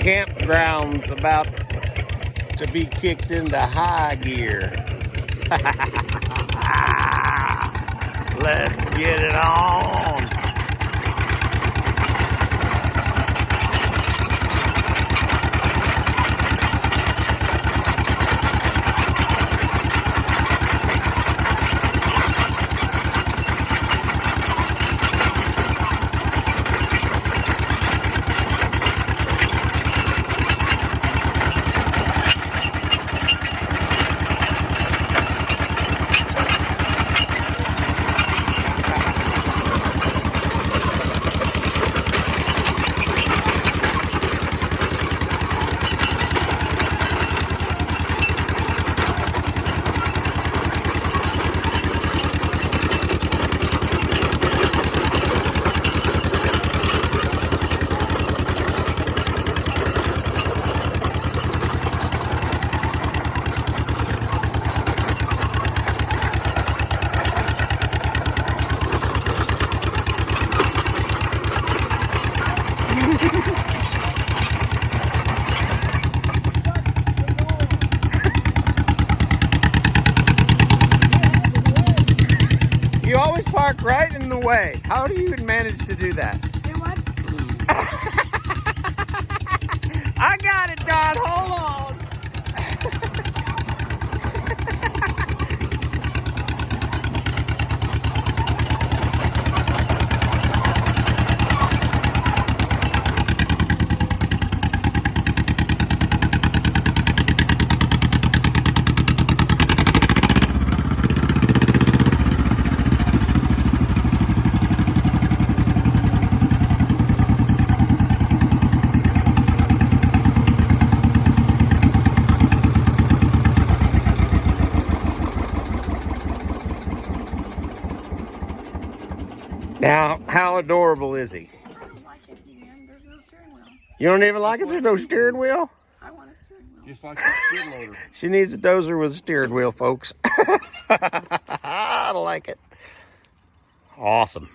campground's about to be kicked into high gear. Let's get it on. You always park right in the way. How do you even manage to do that? You know what? I got it, John. Hold on. Now, how adorable is he? I don't like it, Ian. There's no steering wheel. You don't even like it? There's no steering wheel? I want a steering wheel. Just like the skid loader. She needs a dozer with a steering wheel, folks. I like it. Awesome.